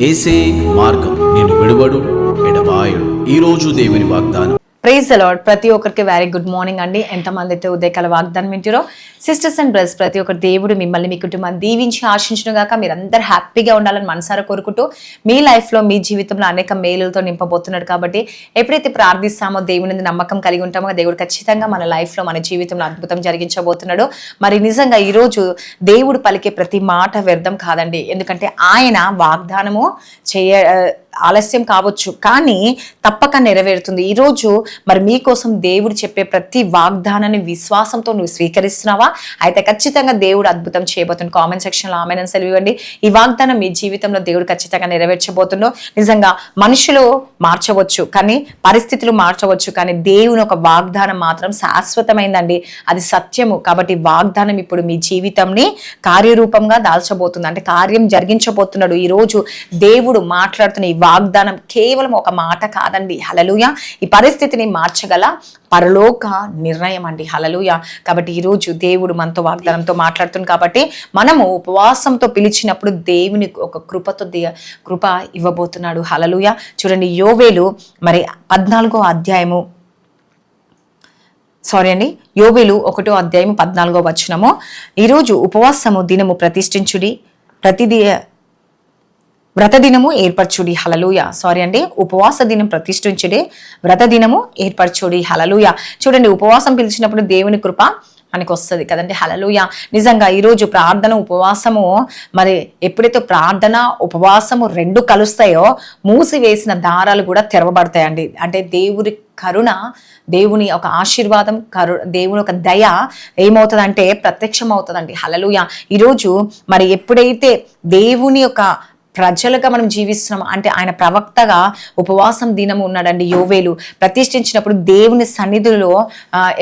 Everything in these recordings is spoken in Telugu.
ఏసే మార్గం నేను విడువడు ఎడబాయడు. ఈరోజు దేవుని వాగ్దానం. Praise the Lord. ప్రతి ఒక్కరికి వెరీ గుడ్ మార్నింగ్ అండి. ఎంతమంది అయితే ఉదయకాల వాగ్దానం వింటారో సిస్టర్స్ అండ్ బ్రదర్స్, ప్రతి ఒక్కరు దేవుడు మిమ్మల్ని మీ కుటుంబాన్ని దీవించి ఆశించను గాక. మీరు అందరు హ్యాపీగా ఉండాలని మనసారా కోరుకుంటూ మీ లైఫ్లో మీ జీవితంలో అనేక మేలులతో నింపబోతున్నాడు. కాబట్టి ఎప్పుడైతే ప్రార్థిస్తామో దేవుని మీద నమ్మకం కలిగి ఉంటామో దేవుడు ఖచ్చితంగా మన లైఫ్లో మన జీవితంలో అద్భుతం జరిగించబోతున్నాడు. మరి నిజంగా ఈరోజు దేవుడు పలికే ప్రతి మాట వ్యర్థం కాదండి. ఎందుకంటే ఆయన వాగ్దానము ఆలస్యం కావచ్చు, కానీ తప్పక నెరవేరుతుంది. ఈరోజు మరి మీకోసం దేవుడు చెప్పే ప్రతి వాగ్దానాన్ని విశ్వాసంతో నువ్వు స్వీకరిస్తున్నావా? అయితే ఖచ్చితంగా దేవుడు అద్భుతం చేయబోతుంది. కామెంట్ సెక్షన్లో ఆమెను సెలవివ్వండి. ఈ వాగ్దానం మీ జీవితంలో దేవుడు ఖచ్చితంగా నెరవేర్చబోతుండో. నిజంగా మనుషులు మార్చవచ్చు, కానీ పరిస్థితులు మార్చవచ్చు, కానీ దేవుని ఒక వాగ్దానం మాత్రం శాశ్వతమైందండి. అది సత్యము. కాబట్టి వాగ్దానం ఇప్పుడు మీ జీవితంని కార్యరూపంగా దాల్చబోతుంది, అంటే కార్యం జరిగించబోతున్నాడు. ఈరోజు దేవుడు మాట్లాడుతున్న ఈ వాగ్దానం కేవలం ఒక మాట కాదండి. హల్లెలూయా. ఈ పరిస్థితిని మార్చగల పరలోక నిర్ణయం అండి. హల్లెలూయా. కాబట్టి ఈరోజు దేవుడు మనతో వాగ్దానంతో మాట్లాడుతుంది. కాబట్టి మనము ఉపవాసంతో పిలిచినప్పుడు దేవుని ఒక కృప ఇవ్వబోతున్నాడు. హల్లెలూయా. చూడండి, యోవేలు మరి 14వ అధ్యాయము యోవేలు 1వ అధ్యాయం 14వ వచనము. ఈరోజు ఉపవాసము దినము ప్రతిష్ఠించుడి, వ్రత దినము ఏర్పరచుడి. హల్లెలూయా. ఉపవాస దినం ప్రతిష్ఠించుడి, వ్రత దినము ఏర్పరచుడి. హల్లెలూయా. చూడండి, ఉపవాసం పిలిచినప్పుడు దేవుని కృప మనకు వస్తుంది కదండి. హల్లెలూయా. నిజంగా ఈరోజు ప్రార్థన ఉపవాసము, మరి ఎప్పుడైతే ప్రార్థన ఉపవాసము రెండు కలుస్తాయో మూసివేసిన దారాలు కూడా తెరవబడతాయండి. అంటే దేవుడి కరుణ, దేవుని ఒక ఆశీర్వాదం, దేవుని ఒక దయ ఏమవుతుందంటే ప్రత్యక్షం అవుతుందండి. హల్లెలూయా. ఈరోజు మరి ఎప్పుడైతే దేవుని యొక్క ప్రజలుగా మనం జీవిస్తున్నాం, అంటే ఆయన ప్రవక్తగా ఉపవాసం దినము ఉన్నాడండి యోవేలు. ప్రతిష్ఠించినప్పుడు దేవుని సన్నిధిలో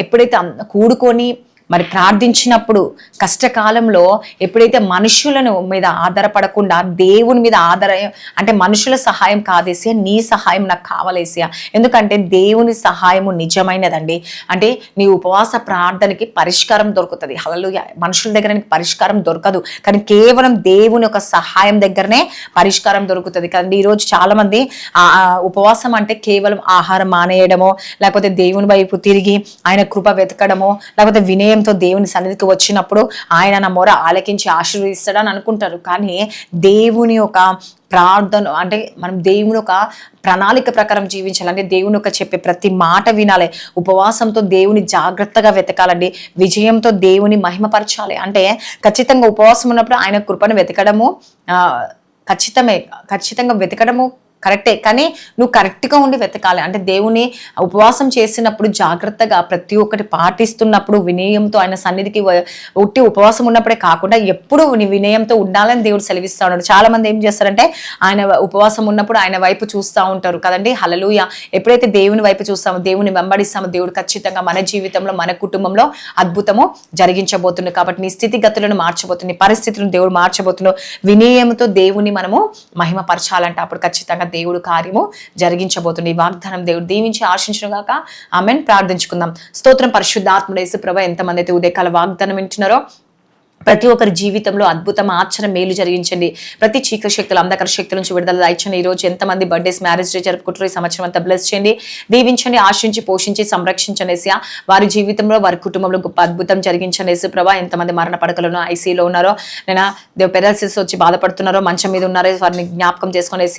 ఎప్పుడైతే కూడుకొని మరి ప్రార్థించినప్పుడు కష్టకాలంలో ఎప్పుడైతే మనుషులను మీద ఆధారపడకుండా దేవుని మీద అంటే మనుషుల సహాయం కాదేసి నీ సహాయం నాకు కావాలేసియా. ఎందుకంటే దేవుని సహాయము నిజమైనదండి. అంటే నీ ఉపవాస ప్రార్థనకి పరిష్కారం దొరుకుతుంది. హల్లెలూయా. మనుషుల దగ్గర నీకు పరిష్కారం దొరకదు, కానీ కేవలం దేవుని యొక్క సహాయం దగ్గరనే పరిష్కారం దొరుకుతుంది కదండి. ఈరోజు చాలా మంది ఉపవాసం అంటే కేవలం ఆహారం మానేయడమో, లేకపోతే దేవుని వైపు తిరిగి ఆయన కృప వెతకడమో, లేకపోతే వినయం దేవుని సన్నిధికి వచ్చినప్పుడు ఆయన నా మొర ఆలకించి ఆశీర్వదిస్తాడని అనుకుంటారు. కానీ దేవుని యొక్క ప్రార్థన అంటే మనం దేవుని ఒక ప్రణాళిక ప్రకారం జీవించాలంటే దేవుని ఒక చెప్పే ప్రతి మాట వినాలి. ఉపవాసంతో దేవుని జాగ్రత్తగా వెతకాలండి. విజయంతో దేవుని మహిమపరచాలి. అంటే ఖచ్చితంగా ఉపవాసం ఉన్నప్పుడు ఆయన కృపను వెతకడము ఖచ్చితంగా వెతకడము కరెక్టే, కానీ నువ్వు కరెక్ట్గా ఉండి వెతకాలి. అంటే దేవుని ఉపవాసం చేసినప్పుడు జాగ్రత్తగా ప్రతి ఒక్కటి పాటిస్తున్నప్పుడు వినయంతో ఆయన సన్నిధికి ఉట్టి ఉపవాసం ఉన్నప్పుడే కాకుండా ఎప్పుడు వినయంతో ఉండాలని దేవుడు సెలవిస్తూ ఉన్నాడు. చాలా మంది ఏం చేస్తారంటే ఆయన ఉపవాసం ఉన్నప్పుడు ఆయన వైపు చూస్తూ ఉంటారు కదండి. హల్లెలూయా. ఎప్పుడైతే దేవుని వైపు చూస్తామో, దేవుని వెంబడిస్తామో, దేవుడు ఖచ్చితంగా మన జీవితంలో మన కుటుంబంలో అద్భుతము జరిగించబోతుంది. కాబట్టి నీ స్థితిగతులను మార్చబోతుంది, నీ పరిస్థితులను దేవుడు మార్చబోతున్నాడు. వినయంతో దేవుని మనము మహిమపరచాలంటే అప్పుడు ఖచ్చితంగా దేవుడు కార్యము జరిగించబోతుంది. ఈ వాగ్దానం దేవుడు దీవించి ఆశించును గాక. ఆమేన్. ప్రార్థించుకుందాం. స్తోత్రం పరిశుద్ధాత్ముడు యేసుప్రభు. ఎంతమంది అయితే ఉదయకాల వాగ్దానం వింటున్నారో ప్రతి ఒక్కరి జీవితంలో అద్భుతం, ఆశ్చర్య, మేలు జరిగించండి. ప్రతి చీకటి శక్తులు, అంధకార శక్తుల నుంచి విడుదల దాయించండి. ఈరోజు ఎంతమంది బర్త్డేస్, మ్యారేజ్ డే జరుపుకుంటారో ఈ సంవత్సరం అంతా బ్లెస్ చేయండి, దీవించండి, ఆశించి పోషించి సంరక్షించండి. వారి జీవితంలో వారి కుటుంబంలో గొప్ప అద్భుతం జరిగించండి. యేసుప్రభా. ఎంతమంది మరణ పడకలను ఐసీలో ఉన్నారో, నేను పెరాలసిస్ వచ్చి బాధపడుతున్నారో, మంచం మీద ఉన్నారో వారిని జ్ఞాపకం చేసుకుని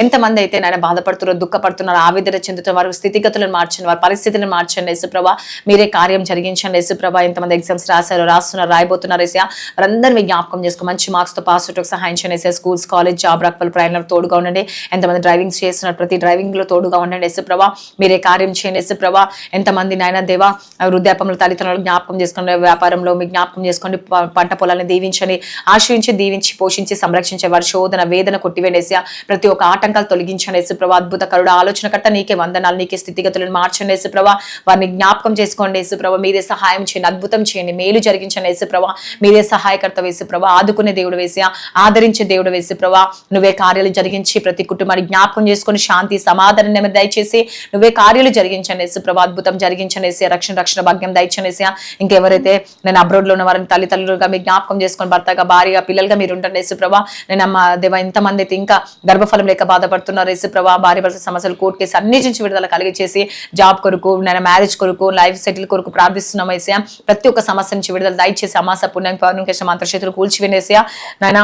ఎంతమంది అయితే నేను బాధపడుతున్నారో, దుఃఖపడుతున్నారో, ఆవేదన చెందుతున్న వారి స్థితిగతులను మార్చండి, వారి పరిస్థితులను మార్చండి. యేసుప్రభా. మీరే కార్యం జరిగించండి. యేసుప్రభా. ఎంతమంది ఎగ్జామ్స్ రాస్తున్నారు, రాయబోతున్నారు వారందరూ మీ జ్ఞాపకం చేసుకో, మంచి మార్క్స్ తో పాస్ అవుట్ సహాయం చేయండి. స్కూల్స్, కాలేజ్, జాబ్ రాకపోతే ప్రయాణంలో తోడుగా ఉండండి. ఎంతమంది డ్రైవింగ్ చేస్తున్నారు, ప్రతి డ్రైవింగ్ లో తోడుగా ఉండండి. యేసుప్రభా. మీరే కార్యం చేయండి. యేసుప్రభా. ఎంతమంది నాయన దేవా వృద్ధాపంలో తల్లిదండ్రులు జ్ఞాపకం చేసుకోండి, వ్యాపారంలో మీ జ్ఞాపకం చేసుకోండి, పంట పొలాన్ని దీవించండి, ఆశ్రయించి దీవించి పోషించి సంరక్షించే వారి శోధన వేదన కొట్టివేసి ప్రతి ఒక్క ఆటంకాలు తొలగించండి. యేసుప్రభా. అద్భుత కరుడు ఆలోచనకర్త నీకే వందనాలు, నీకే స్థితిగతులను మార్చండి. యేసుప్రభా. వారిని జ్ఞాపకం చేసుకోండి. యేసుప్రభా. మీరే సహాయం చేయండి, అద్భుతం చేయండి, మేలు జరిగించండి. యేసుప్రభా. మీరే ప్రియ సహాయకర్త వేసి ప్రభా, ఆదుకునే దేవుడు వేసి, ఆదరించే దేవుడు వేసి ప్రభా, నువ్వే కార్యాలు జరిగించి ప్రతి కుటుంబాన్ని జ్ఞాపకం చేసుకుని శాంతి సమాధానం నెమ్మది దయచేసి నువ్వే కార్యాలు జరిగించనేసి ప్రభా, అద్భుతం జరిగించనేసి, రక్షణ భాగ్యం దయచనేసి, ఇంకెవరైతే నేను అబ్రోడ్ లో ఉన్న వారిని తల్లిదండ్రులుగా మీ జ్ఞాపకం చేసుకొని భర్తగా భార్యగా పిల్లలుగా మీరు ఉండండి యేసు ప్రభా. నేను అమ్మ దేవ ఎంతమంది అయితే ఇంకా గర్భఫలం లేక బాధపడుతున్నారు యేసు ప్రభా, భార్య భర్త సమస్యలు కోర్టు కేసు అన్నిటి నుంచి విడుదల కలిగించేసి జాబ్ కొరకు, నేను మ్యారేజ్ కొరకు, లైఫ్ సెటిల్ కొరకు ప్రార్థిస్తున్నాం ఏసయ్యా. ప్రతి ఒక్క సమస్య నుంచి విడుదల దయచేసి అమాస పుణ్యం పౌర్ణం కేశ మంత్రచేతులు కూల్చివేసేసా నాయన,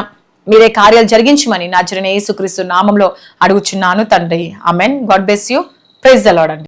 మీరే కార్యాలు జరిగించమని నజరేయుడైన యేసుక్రీస్తు నామంలో అడుగుచున్నాను తండ్రి. ఆమెన్. God bless you. Praise the Lord అండి.